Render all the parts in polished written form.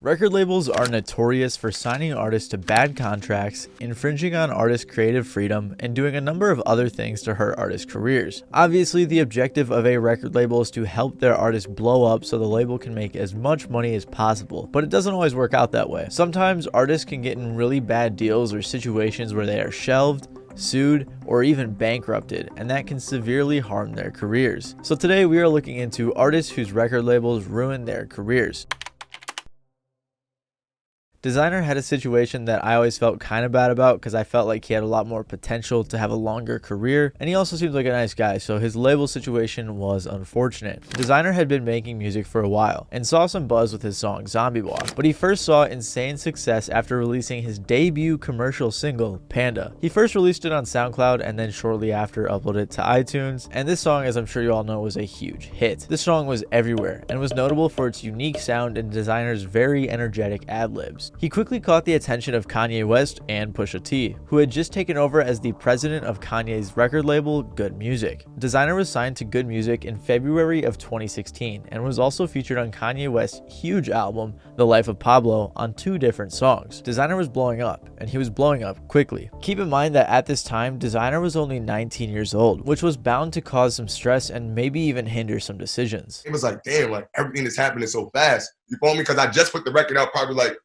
Record labels are notorious for signing artists to bad contracts, infringing on artists' creative freedom, and doing a number of other things to hurt artists' careers. Obviously, the objective of a record label is to help their artist blow up so the label can make as much money as possible, but it doesn't always work out that way. Sometimes artists can get in really bad deals or situations where they are shelved, sued, or even bankrupted, and that can severely harm their careers. So today we are looking into artists whose record labels ruined their careers. Desiigner had a situation that I always felt kind of bad about because I felt like he had a lot more potential to have a longer career, and he also seems like a nice guy, so his label situation was unfortunate. Desiigner had been making music for a while and saw some buzz with his song Zombie Walk, but he first saw insane success after releasing his debut commercial single, Panda. He first released it on SoundCloud and then shortly after uploaded it to iTunes, and this song, as I'm sure you all know, was a huge hit. This song was everywhere and was notable for its unique sound and Desiigner's very energetic ad-libs. He quickly caught the attention of Kanye West and Pusha T, who had just taken over as the president of Kanye's record label, Good Music. Desiigner was signed to Good Music in February of 2016 and was also featured on Kanye West's huge album, The Life of Pablo, on 2 different songs. Desiigner was blowing up, and he was blowing up quickly. Keep in mind that at this time, Desiigner was only 19 years old, which was bound to cause some stress and maybe even hinder some decisions. It was like, damn, like everything is happening so fast. You feel me? Because I just put the record out probably like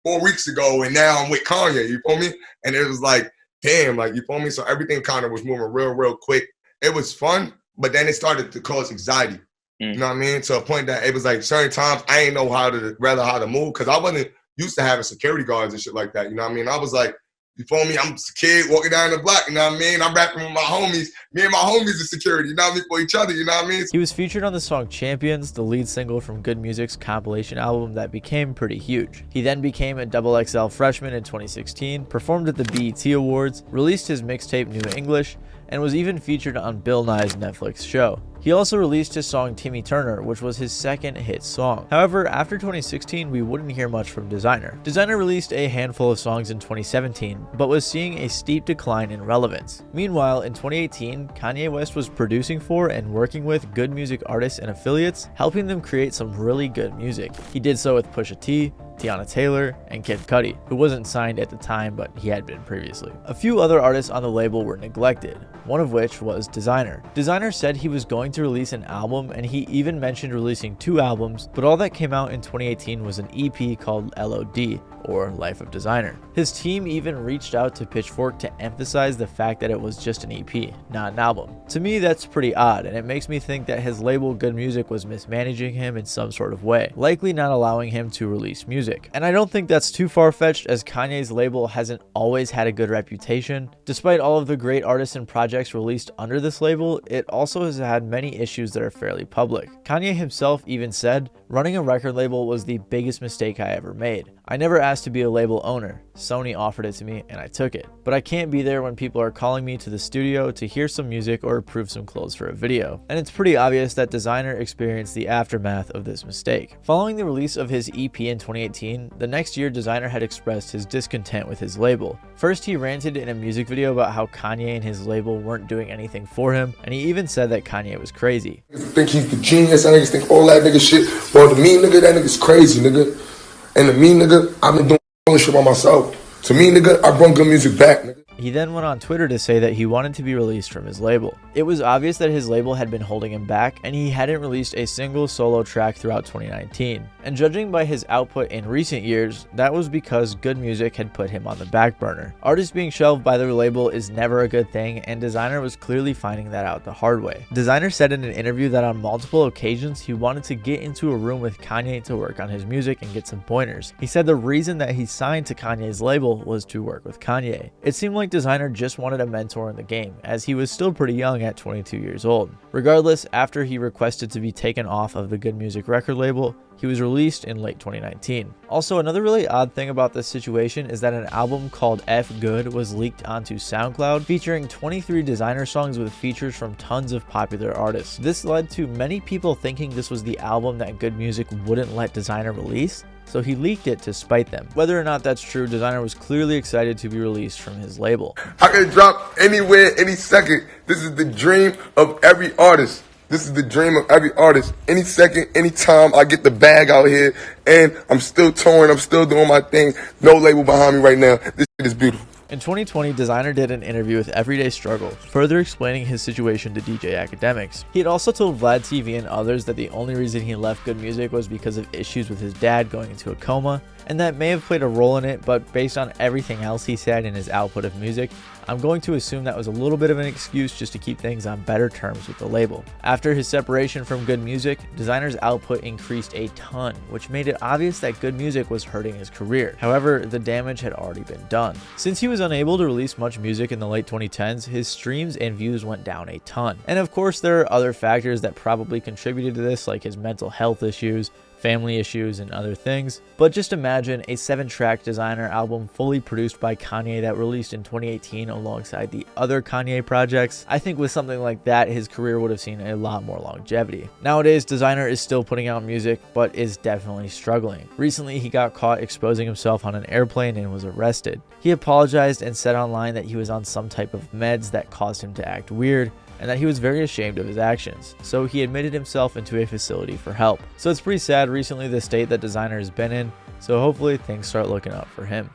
4 weeks ago, and now I'm with Kanye, you feel me? And it was like, damn, like, you feel me? So everything kind of was moving real quick. It was fun, but then it started to cause anxiety. You know what I mean? To a point that it was like certain times I ain't know how to move, because I wasn't used to having security guards and shit like that. You know what I mean? I was like, you feel me? I'm a kid walking down the block, you know what I mean? I'm rapping with my homies. Me and my homies are security, you know what I mean? For each other, you know what I mean? He was featured on the song Champions, the lead single from Good Music's compilation album that became pretty huge. He then became a XXL freshman in 2016, performed at the BET Awards, released his mixtape New English, and was even featured on Bill Nye's Netflix show. He also released his song Timmy Turner, which was his second hit song. However, after 2016, we wouldn't hear much from Desiigner. Desiigner released a handful of songs in 2017, but was seeing a steep decline in relevance. Meanwhile, in 2018, Kanye West was producing for and working with Good Music artists and affiliates, helping them create some really good music. He did so with Pusha T, Tiana Taylor, and Kid Cudi, who wasn't signed at the time, but he had been previously. A few other artists on the label were neglected, one of which was Desiigner. Desiigner said he was going to release an album, and he even mentioned releasing 2 albums, but all that came out in 2018 was an EP called LOD, or Life of Desiigner. His team even reached out to Pitchfork to emphasize the fact that it was just an EP, not an album. To me, that's pretty odd, and it makes me think that his label Good Music was mismanaging him in some sort of way, likely not allowing him to release music. And I don't think that's too far-fetched, as Kanye's label hasn't always had a good reputation. Despite all of the great artists and projects released under this label, it also has had many issues that are fairly public. Kanye himself even said, "Running a record label was the biggest mistake I ever made. I never asked to be a label owner. Sony offered it to me and I took it. But I can't be there when people are calling me to the studio to hear some music or approve some clothes for a video." And it's pretty obvious that Desiigner experienced the aftermath of this mistake. Following the release of his EP in 2018, the next year Desiigner had expressed his discontent with his label. First, he ranted in a music video about how Kanye and his label weren't doing anything for him, and he even said that Kanye was crazy. I think he's the genius, I niggas think all that nigga shit. Well, to me, nigga, that nigga's crazy, nigga. And to me, nigga, I've been doing all this shit by myself. To me, nigga, I brought good music back, nigga. He then went on Twitter to say that he wanted to be released from his label. It was obvious that his label had been holding him back, and he hadn't released a single solo track throughout 2019. And judging by his output in recent years, that was because Good Music had put him on the back burner. Artists being shelved by their label is never a good thing, and Desiigner was clearly finding that out the hard way. Desiigner said in an interview that on multiple occasions he wanted to get into a room with Kanye to work on his music and get some pointers. He said the reason that he signed to Kanye's label was to work with Kanye. It seemed like Desiigner just wanted a mentor in the game, as he was still pretty young at 22 years old. Regardless, after he requested to be taken off of the Good Music record label, he was released in late 2019. Also, another really odd thing about this situation is that an album called F Good was leaked onto SoundCloud, featuring 23 Desiigner songs with features from tons of popular artists. This led to many people thinking this was the album that Good Music wouldn't let Desiigner release, so he leaked it to spite them. Whether or not that's true, Desiigner was clearly excited to be released from his label. I can drop anywhere, any second. This is the dream of every artist. This is the dream of every artist. Any second, any time I get the bag out here, and I'm still touring, I'm still doing my thing. No label behind me right now. This shit is beautiful. In 2020, Desiigner did an interview with Everyday Struggle, further explaining his situation to DJ Academics. He had also told Vlad TV and others that the only reason he left Good Music was because of issues with his dad going into a coma, and that may have played a role in it, but based on everything else he said in his output of music, I'm going to assume that was a little bit of an excuse just to keep things on better terms with the label. After his separation from Good Music, Desiigner's output increased a ton, which made it obvious that Good Music was hurting his career. However, the damage had already been done. Since he was unable to release much music in the late 2010s, his streams and views went down a ton. And of course, there are other factors that probably contributed to this, like his mental health issues, family issues, and other things. But just imagine a 7-track Desiigner album fully produced by Kanye that released in 2018 alongside the other Kanye projects. I think with something like that, his career would have seen a lot more longevity. Nowadays, Desiigner is still putting out music, but is definitely struggling. Recently, he got caught exposing himself on an airplane and was arrested. He apologized and said online that he was on some type of meds that caused him to act weird, and that he was very ashamed of his actions, so he admitted himself into a facility for help. So it's pretty sad recently the state that Desiigner has been in, so hopefully things start looking up for him.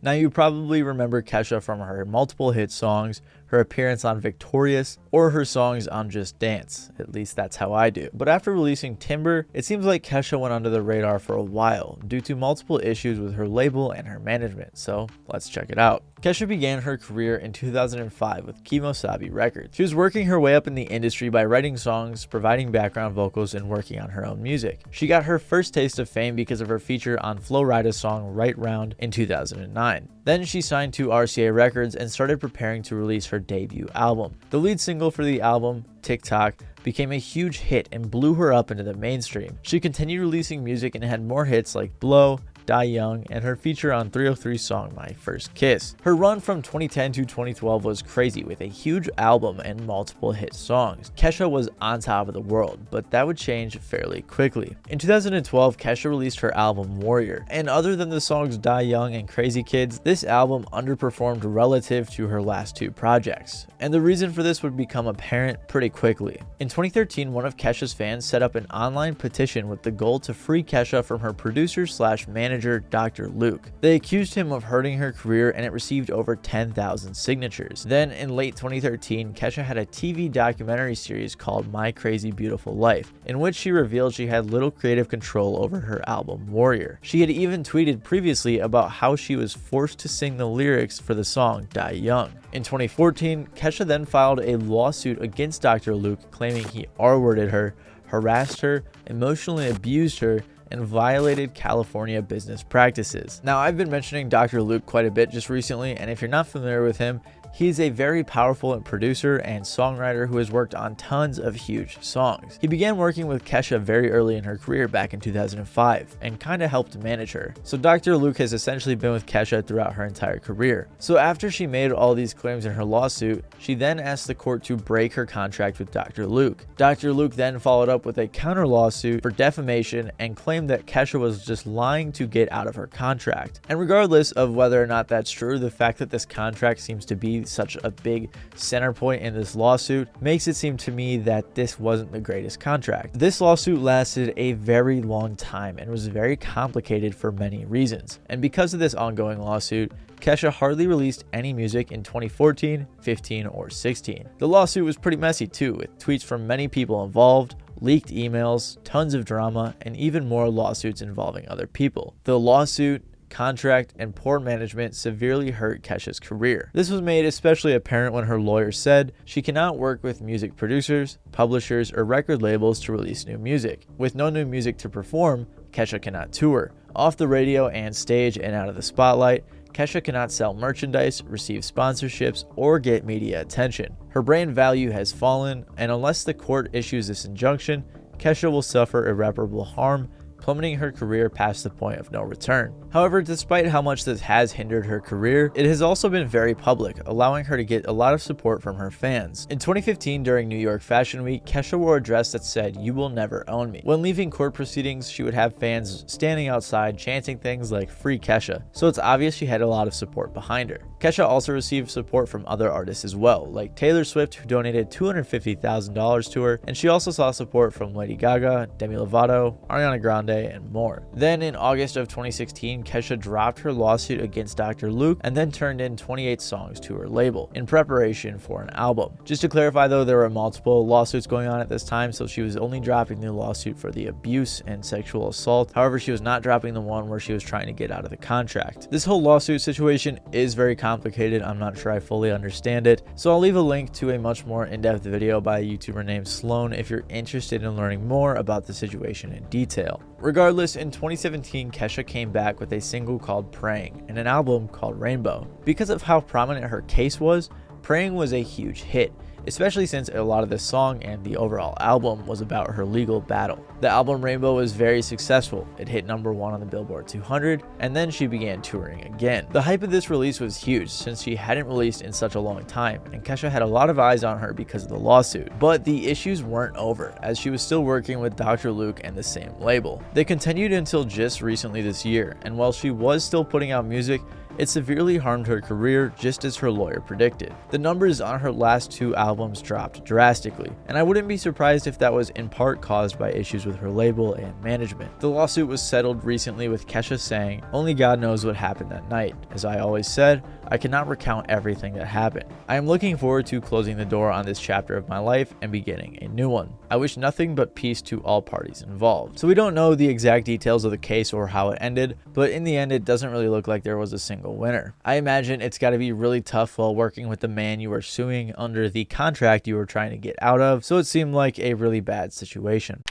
Now, you probably remember Kesha from her multiple hit songs, her appearance on Notorious, or her songs on Just Dance. At least that's how I do. But after releasing Timber, it seems like Kesha went under the radar for a while due to multiple issues with her label and her management, so let's check it out. Kesha began her career in 2005 with Kimosabi Records. She was working her way up in the industry by writing songs, providing background vocals, and working on her own music. She got her first taste of fame because of her feature on Flo Rida's song Right Round in 2009. Then she signed to RCA Records and started preparing to release her debut album. The lead single for the album, TikTok, became a huge hit and blew her up into the mainstream. She continued releasing music and had more hits like Blow, Die Young, and her feature on 303's song My First Kiss. Her run from 2010 to 2012 was crazy with a huge album and multiple hit songs. Kesha was on top of the world, but that would change fairly quickly. In 2012, Kesha released her album Warrior, and other than the songs Die Young and Crazy Kids, this album underperformed relative to her last two projects. And the reason for this would become apparent pretty quickly. In 2013, one of Kesha's fans set up an online petition with the goal to free Kesha from her producer/manager Dr. Luke. They accused him of hurting her career, and it received over 10,000 signatures. Then in late 2013, Kesha had a TV documentary series called My Crazy Beautiful Life, in which she revealed she had little creative control over her album Warrior. She had even tweeted previously about how she was forced to sing the lyrics for the song Die Young. In 2014, Kesha then filed a lawsuit against Dr. Luke, claiming he R-worded her, harassed her, emotionally abused her, and violated California business practices. Now, I've been mentioning Dr. Luke quite a bit just recently, and if you're not familiar with him, he's a very powerful producer and songwriter who has worked on tons of huge songs. He began working with Kesha very early in her career back in 2005 and kind of helped manage her. So Dr. Luke has essentially been with Kesha throughout her entire career. So after she made all these claims in her lawsuit, she then asked the court to break her contract with Dr. Luke. Dr. Luke then followed up with a counter lawsuit for defamation and claimed that Kesha was just lying to get out of her contract. And regardless of whether or not that's true, the fact that this contract seems to be such a big center point in this lawsuit makes it seem to me that this wasn't the greatest contract. This lawsuit lasted a very long time and was very complicated for many reasons. And because of this ongoing lawsuit, Kesha hardly released any music in 2014, 15, or 16. The lawsuit was pretty messy too, with tweets from many people involved, leaked emails, tons of drama, and even more lawsuits involving other people. The lawsuit, contract, and poor management severely hurt Kesha's career. This was made especially apparent when her lawyer said she cannot work with music producers, publishers, or record labels to release new music. With no new music to perform, Kesha cannot tour. Off the radio and stage and out of the spotlight, Kesha cannot sell merchandise, receive sponsorships, or get media attention. Her brand value has fallen, and unless the court issues this injunction, Kesha will suffer irreparable harm, plummeting her career past the point of no return. However, despite how much this has hindered her career, it has also been very public, allowing her to get a lot of support from her fans. In 2015, during New York Fashion Week, Kesha wore a dress that said, "You will never own me." When leaving court proceedings, she would have fans standing outside chanting things like "Free Kesha," so it's obvious she had a lot of support behind her. Kesha also received support from other artists as well, like Taylor Swift, who donated $250,000 to her, and she also saw support from Lady Gaga, Demi Lovato, Ariana Grande, and more. Then in August of 2016, Kesha dropped her lawsuit against Dr. Luke and then turned in 28 songs to her label in preparation for an album. Just to clarify though, there were multiple lawsuits going on at this time, so she was only dropping the lawsuit for the abuse and sexual assault. However, she was not dropping the one where she was trying to get out of the contract. This whole lawsuit situation is very complicated. I'm not sure I fully understand it, so I'll leave a link to a much more in-depth video by a YouTuber named Sloan if you're interested in learning more about the situation in detail. Regardless, in 2017, Kesha came back with a single called Praying and an album called Rainbow. Because of how prominent her case was, Praying was a huge hit, especially since a lot of the song and the overall album was about her legal battle. The album Rainbow was very successful. It hit #1 on the Billboard 200, and then she began touring again. The hype of this release was huge since she hadn't released in such a long time, and Kesha had a lot of eyes on her because of the lawsuit. But the issues weren't over, as she was still working with Dr. Luke and the same label. They continued until just recently this year, and while she was still putting out music, it severely harmed her career, just as her lawyer predicted. The numbers on her last 2 albums dropped drastically, and I wouldn't be surprised if that was in part caused by issues with her label and management. The lawsuit was settled recently with Kesha saying, "Only God knows what happened that night. As I always said, I cannot recount everything that happened. I am looking forward to closing the door on this chapter of my life and beginning a new one. I wish nothing but peace to all parties involved." So we don't know the exact details of the case or how it ended, but in the end it doesn't really look like there was a single winner. I imagine it's got to be really tough while working with the man you are suing under the contract you were trying to get out of, so it seemed like a really bad situation.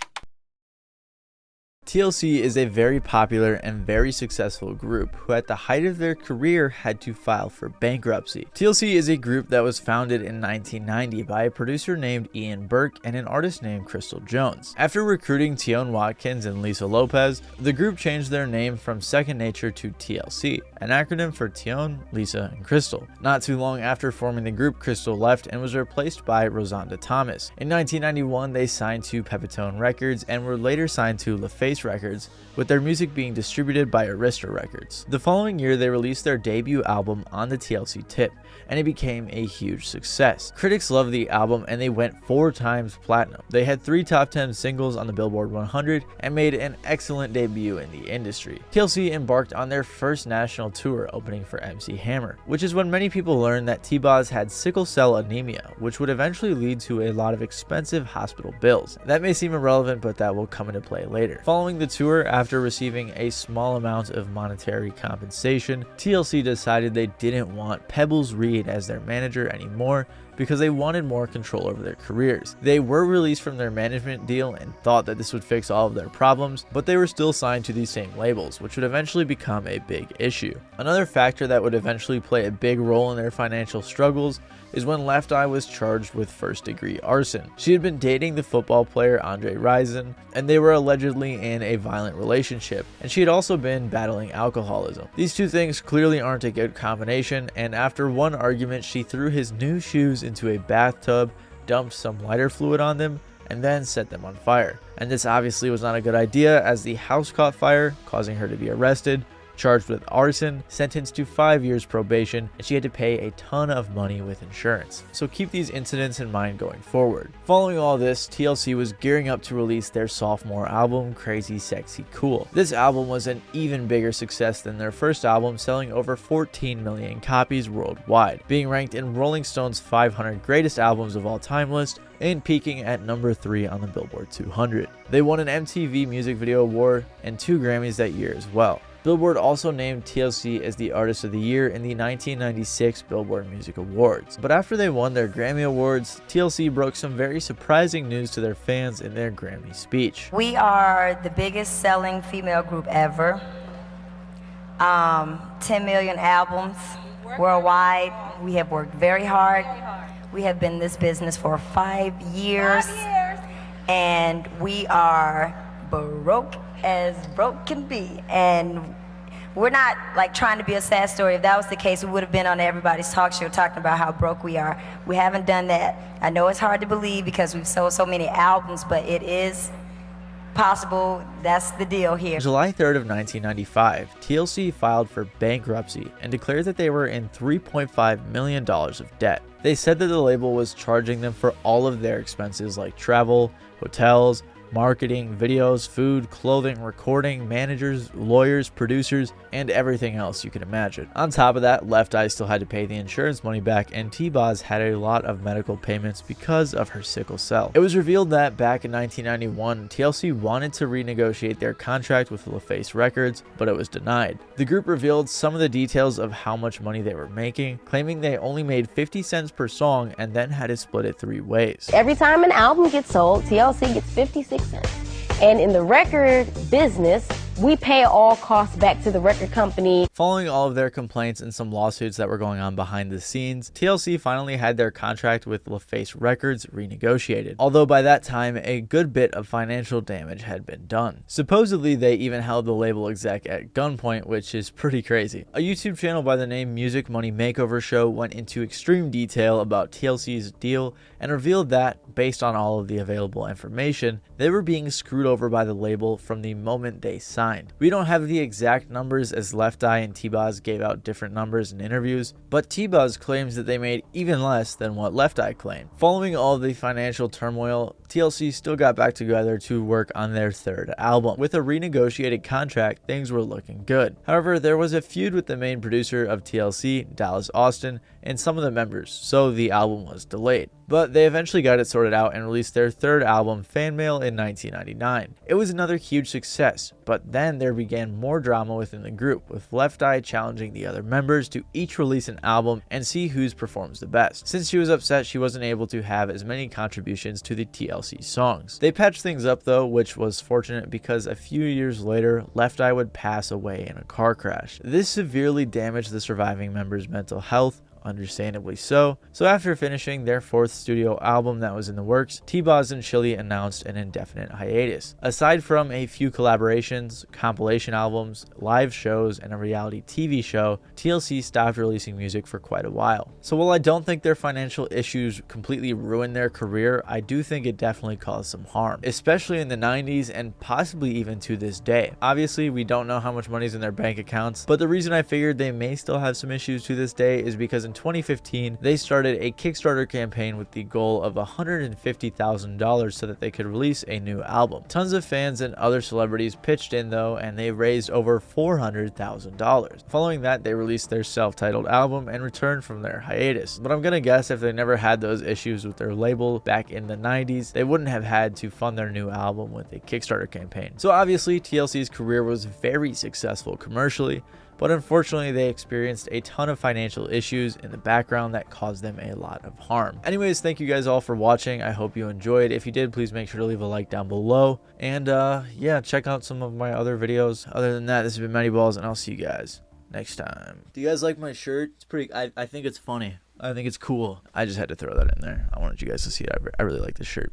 TLC is a very popular and very successful group who at the height of their career had to file for bankruptcy. TLC is a group that was founded in 1990 by a producer named Ian Burke and an artist named Crystal Jones. After recruiting Tion Watkins and Lisa Lopez, the group changed their name from Second Nature to TLC, an acronym for Tion, Lisa, and Crystal. Not too long after forming the group, Crystal left and was replaced by Rosanda Thomas. In 1991, they signed to Pepitone Records and were later signed to LaFace Records, with their music being distributed by Arista Records. The following year, they released their debut album On the TLC Tip, and it became a huge success. Critics loved the album and they went 4 times platinum. They had 3 top 10 singles on the Billboard 100 and made an excellent debut in the industry. TLC embarked on their first national tour, opening for MC Hammer, which is when many people learned that T-Boz had sickle cell anemia, which would eventually lead to a lot of expensive hospital bills. That may seem irrelevant, but that will come into play later. Following the tour, after receiving a small amount of monetary compensation, TLC decided they didn't want Pebbles Reed as their manager anymore because they wanted more control over their careers. They were released from their management deal and thought that this would fix all of their problems, but they were still signed to these same labels, which would eventually become a big issue. Another factor that would eventually play a big role in their financial struggles is when Left Eye was charged with first-degree arson. She had been dating the football player Andre Rison, and they were allegedly in a violent relationship, and she had also been battling alcoholism. These two things clearly aren't a good combination, and after one argument, she threw his new shoes into a bathtub, dumped some lighter fluid on them, and then set them on fire. And this obviously was not a good idea, as the house caught fire, causing her to be arrested, charged with arson, sentenced to 5 years probation, and she had to pay a ton of money with insurance. So keep these incidents in mind going forward. Following all this, TLC was gearing up to release their sophomore album, Crazy Sexy Cool. This album was an even bigger success than their first album, selling over 14 million copies worldwide, being ranked in Rolling Stone's 500 greatest albums of all time list, and peaking at #3 on the Billboard 200. They won an MTV Music Video Award and 2 Grammys that year as well. Billboard also named TLC as the Artist of the Year in the 1996 Billboard Music Awards. But after they won their Grammy Awards, TLC broke some very surprising news to their fans in their Grammy speech. We are the biggest selling female group ever. 10 million albums worldwide. We have worked very hard. We have been in this business for 5 years. And we are broke as broke can be. And we're not like trying to be a sad story. If that was the case, we would have been on everybody's talk show talking about how broke we are. We haven't done that. I know it's hard to believe because we've sold so many albums, but it is possible. That's the deal here. July 3rd of 1995, TLC filed for bankruptcy and declared that they were in $3.5 million of debt. They said that the label was charging them for all of their expenses like travel, hotels, marketing, videos, food, clothing, recording, managers, lawyers, producers, and everything else you can imagine. On top of that, Left Eye still had to pay the insurance money back, and T-Boz had a lot of medical payments because of her sickle cell. It was revealed that back in 1991, TLC wanted to renegotiate their contract with LaFace Records, but it was denied. The group revealed some of the details of how much money they were making, claiming they only made 50 cents per song and then had to split it 3 ways. Every time an album gets sold, TLC gets 56 cents. And in the record business, we pay all costs back to the record company. Following all of their complaints and some lawsuits that were going on behind the scenes, TLC finally had their contract with LaFace Records renegotiated, although by that time a good bit of financial damage had been done. Supposedly they even held the label exec at gunpoint, which is pretty crazy. A YouTube channel by the name Music Money Makeover Show went into extreme detail about TLC's deal and revealed that, based on all of the available information, they were being screwed over by the label from the moment they signed. We don't have the exact numbers, as Left Eye and T-Boz gave out different numbers in interviews, but T-Boz claims that they made even less than what Left Eye claimed. Following all of the financial turmoil, TLC still got back together to work on their 3rd album. With a renegotiated contract, things were looking good. However, there was a feud with the main producer of TLC, Dallas Austin, and some of the members, so the album was delayed. But they eventually got it sorted out and released their 3rd album, Fan Mail, in 1999. It was another huge success, but then there began more drama within the group, with Left Eye challenging the other members to each release an album and see whose performs the best, since she was upset she wasn't able to have as many contributions to the TLC songs. They patched things up though, which was fortunate because a few years later, Left Eye would pass away in a car crash. This severely damaged the surviving members' mental health, understandably so. So after finishing their 4th studio album that was in the works, T-Boz and Chili announced an indefinite hiatus. Aside from a few collaborations, compilation albums, live shows, and a reality TV show, TLC stopped releasing music for quite a while. So while I don't think their financial issues completely ruined their career, I do think it definitely caused some harm, especially in the 90s and possibly even to this day. Obviously, we don't know how much money's in their bank accounts, but the reason I figured they may still have some issues to this day is because in 2015, they started a Kickstarter campaign with the goal of $150,000 so that they could release a new album. Tons of fans and other celebrities pitched in though, and they raised over $400,000. Following that, they released their self-titled album and returned from their hiatus. But I'm gonna guess if they never had those issues with their label back in the 90s, they wouldn't have had to fund their new album with a Kickstarter campaign. So obviously, TLC's career was very successful commercially, but unfortunately they experienced a ton of financial issues in the background that caused them a lot of harm. Anyways, thank you guys all for watching. I hope you enjoyed. If you did, please make sure to leave a like down below, and yeah, check out some of my other videos. Other than that, this has been Matty Balls, and I'll see you guys next time. Do you guys like my shirt? It's pretty, I think it's funny. I think it's cool. I just had to throw that in there. I wanted you guys to see it. I really like this shirt.